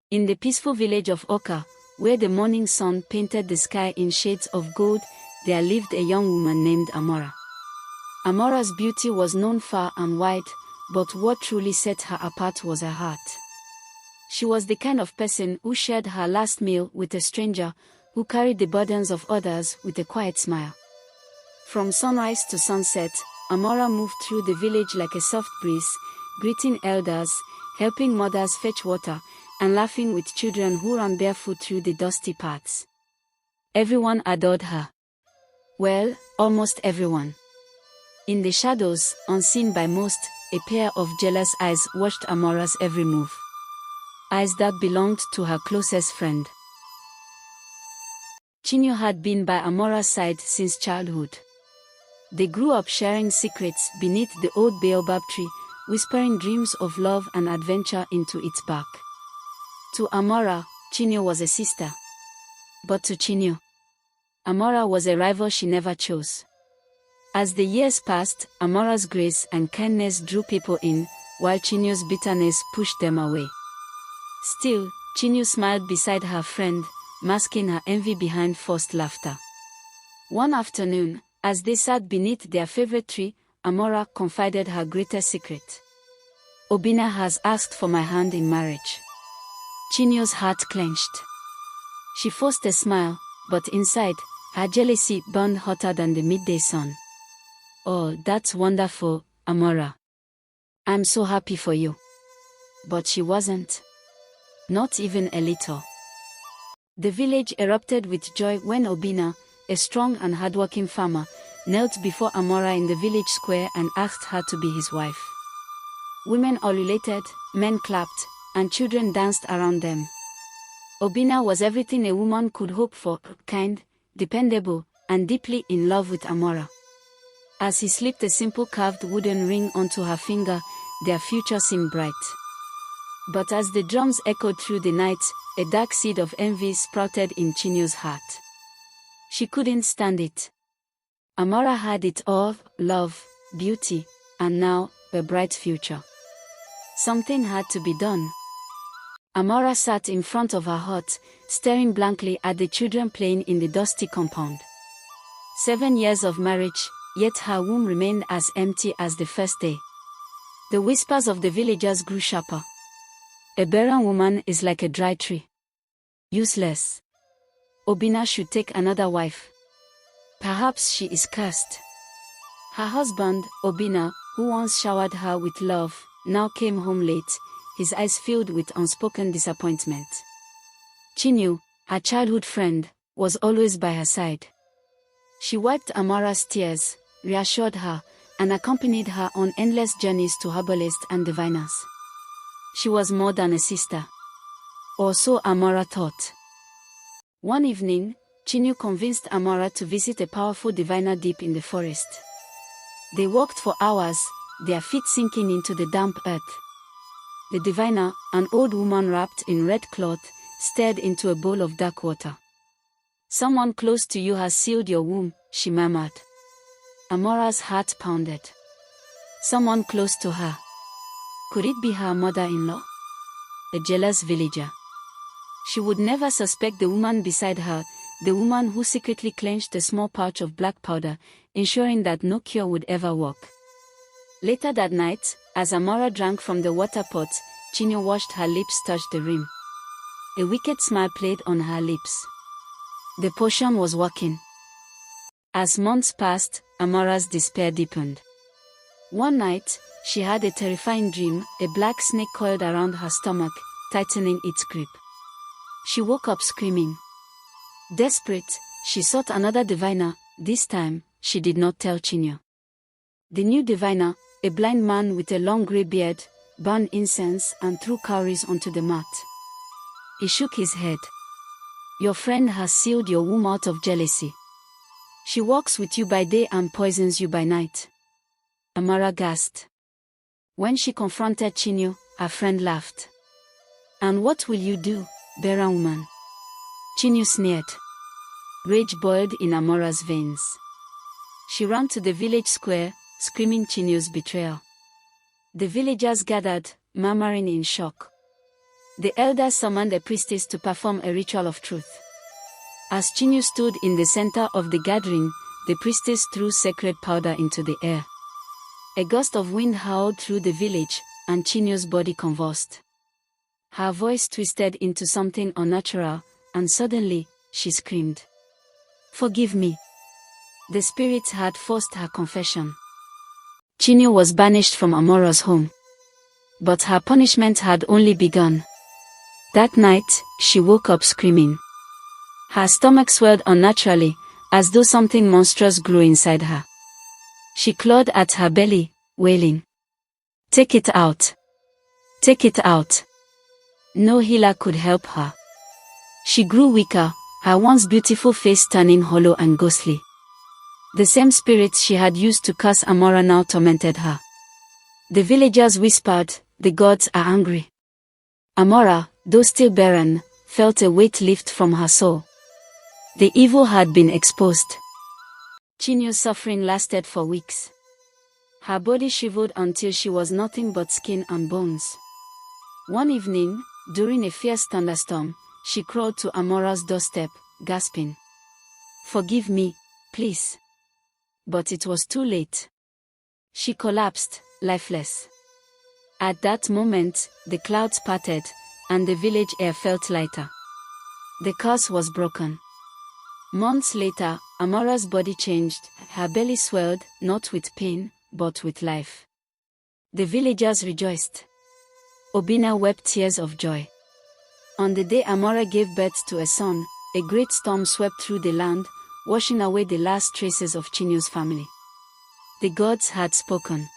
In the peaceful village of Oka, where the morning sun painted the sky in shades of gold, there lived a young woman named Amora. Amora's beauty was known far and wide, but what truly set her apart was her heart. She was the kind of person who shared her last meal with a stranger, who carried the burdens of others with a quiet smile. From sunrise to sunset, Amora moved through the village like a soft breeze, greeting elders, helping mothers fetch water, and laughing with children who ran barefoot through the dusty paths. Everyone adored her. Well, almost everyone. In the shadows, unseen by most, a pair of jealous eyes watched Amora's every move. Eyes that belonged to her closest friend. Chinyo had been by Amora's side since childhood. They grew up sharing secrets beneath the old baobab tree, whispering dreams of love and adventure into its bark. To Amora, Chinyo was a sister. But to Chinyo, Amora was a rival she never chose. As the years passed, Amora's grace and kindness drew people in, while Chinyo's bitterness pushed them away. Still, Chinyo smiled beside her friend, masking her envy behind forced laughter. One afternoon, as they sat beneath their favorite tree, Amora confided her greatest secret. Obinna has asked for my hand in marriage. Chinyo's heart clenched. She forced a smile, but inside, her jealousy burned hotter than the midday sun. Oh, that's wonderful, Amora. I'm so happy for you. But she wasn't. Not even a little. The village erupted with joy when Obinna, a strong and hardworking farmer, knelt before Amora in the village square and asked her to be his wife. Women ululated, men clapped, and children danced around them. Obinna was everything a woman could hope for, kind, dependable, and deeply in love with Amora. As he slipped a simple carved wooden ring onto her finger, their future seemed bright. But as the drums echoed through the night, a dark seed of envy sprouted in Chinyo's heart. She couldn't stand it. Amora had it all, love, beauty, and now, a bright future. Something had to be done. Amora sat in front of her hut, staring blankly at the children playing in the dusty compound. 7 years of marriage, yet her womb remained as empty as the first day. The whispers of the villagers grew sharper. A barren woman is like a dry tree. Useless. Obinna should take another wife. Perhaps she is cursed. Her husband, Obinna, who once showered her with love, now came home late, his eyes filled with unspoken disappointment. Chinyo, her childhood friend, was always by her side. She wiped Amora's tears, reassured her, and accompanied her on endless journeys to herbalists and diviners. She was more than a sister. Or so Amora thought. One evening, Chinyo convinced Amora to visit a powerful diviner deep in the forest. They walked for hours, their feet sinking into the damp earth. The diviner, an old woman wrapped in red cloth, stared into a bowl of dark water. Someone close to you has sealed your womb, she murmured. Amora's heart pounded. Someone close to her. Could it be her mother-in-law? A jealous villager. She would never suspect the woman beside her, the woman who secretly clenched a small pouch of black powder, ensuring that no cure would ever work. Later that night, as Amora drank from the water pot, Chinyo watched her lips touch the rim. A wicked smile played on her lips. The potion was working. As months passed, Amora's despair deepened. One night, she had a terrifying dream, a black snake coiled around her stomach, tightening its grip. She woke up screaming. Desperate, she sought another diviner. This time, she did not tell Chinyo. The new diviner, a blind man with a long grey beard, burned incense and threw cowries onto the mat. He shook his head. Your friend has sealed your womb out of jealousy. She walks with you by day and poisons you by night. Amora gasped. When she confronted Chinyo, her friend laughed. And what will you do, barren woman? Chinyo sneered. Rage boiled in Amora's veins. She ran to the village square, screaming Chinyo's betrayal. The villagers gathered, murmuring in shock. The elders summoned a priestess to perform a ritual of truth. As Chinyu stood in the center of the gathering, the priestess threw sacred powder into the air. A gust of wind howled through the village, and Chinyu's body convulsed. Her voice twisted into something unnatural, and suddenly, she screamed. "Forgive me." The spirits had forced her confession. Chinyu was banished from Amora's home. But her punishment had only begun. That night, she woke up screaming. Her stomach swelled unnaturally, as though something monstrous grew inside her. She clawed at her belly, wailing. "Take it out! Take it out!" No healer could help her. She grew weaker, her once beautiful face turning hollow and ghostly. The same spirits she had used to curse Amora now tormented her. The villagers whispered, "The gods are angry." Amora, though still barren, felt a weight lift from her soul. The evil had been exposed. Chinyu's suffering lasted for weeks. Her body shivered until she was nothing but skin and bones. One evening, during a fierce thunderstorm, she crawled to Amora's doorstep, gasping, "Forgive me, please." But it was too late. She collapsed, lifeless. At that moment, the clouds parted, and the village air felt lighter. The curse was broken. Months later, Amora's body changed. Her belly swelled, not with pain, but with life. The villagers rejoiced. Obina wept tears of joy. On the day Amora gave birth to a son, a great storm swept through the land, washing away the last traces of Chinyu's family. The gods had spoken.